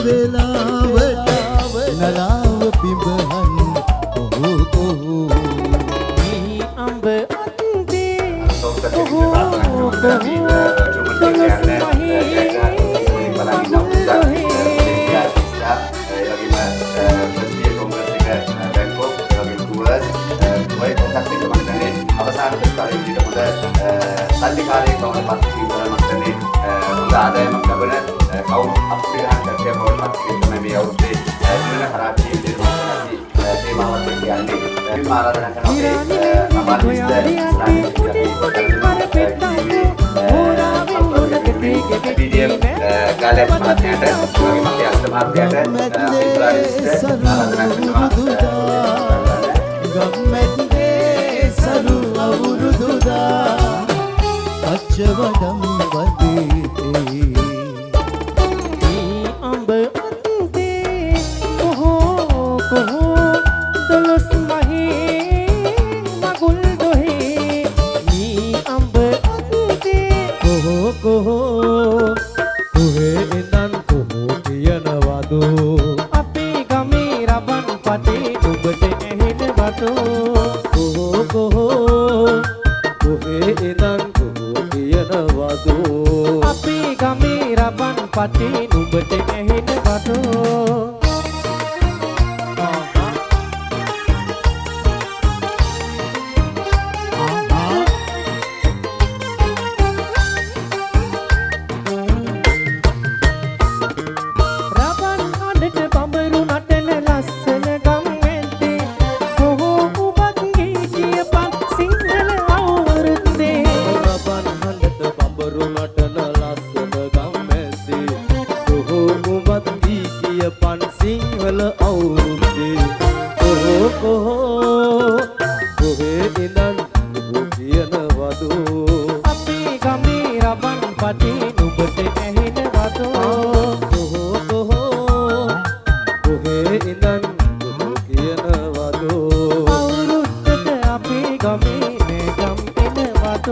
වෙලාවට නලාව පිඹහන් කොහො කොහො මේ අඹ අන්දේ කොහො සල්ලිකාරයෙක් බවට පත් වීමක් තමයි හොඳ ආදායමක් ලබන කවුරු අප්‍රිකානු කර්තෘ බවට පත් වීම තමයි මේ අවුරුද්දේ දිනන කරාචි විදිහට තේමාවක් කියන්නේ මේ ආරාධනා කරනවා ගාලක් මාත්‍යට වගේ මගේ අස්ත මාත්‍යට ගම්මැද්දේ සරු අවුරුදුදා පච්චවඩම් වදේ මේ අඹ අන්දේ කොහො කොහො දොළොස් මහේ මගුල් දොහේ මේ අඹ අන්දේ කොහො කොහො කොහේ ඉඳන් කොහො කියනවදු අපේ ගමේ රබන් පතේ ඔබට ඇහෙනවද කොහො කොහො කොහේ ඉඳන් කොහො කියනවදු අපේ ගමේ රබන් පතේ නුඹට ඇහෙනවද රබන් අඬට බඹරු නටන ලස්සන ගම් ඇද්දේ කොහො ඔබත් ගී කියපන් සිංහල අවුරුද්දේ රබන් හඬට බඹරු නටන ලස්සන ගම්මැද්දේ කොහො උඹත් දී කියපන් සිංහල අවුරුද්දේ කොහො කොහො කොහේ ඉඳන් කොහො කියනවදු අපේ ගමේ රබන් පතේ නුඹට ඇහෙනවද කොහො කොහො කොහේ ඉඳන් කොහො කියනවදු අවුරුද්දට අපේ ගමේ නෑගම් එනවද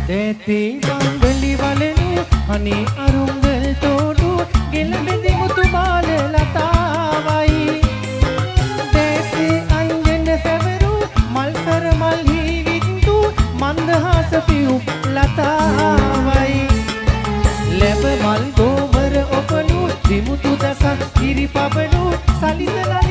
තේතේ බම්බලි වලනු අනේ අරුංගල් තෝඩු ගෙලබෙදි මුතු බාල ලතාවයි දේසේ අංජන සැවරු මල්කර මල්හි විත්තු මන්දහාස පියු ලතාවයි ලැබ මල් ගෝවර ඔපනු දිමුතු දසක් කිරි පබනු සලිසල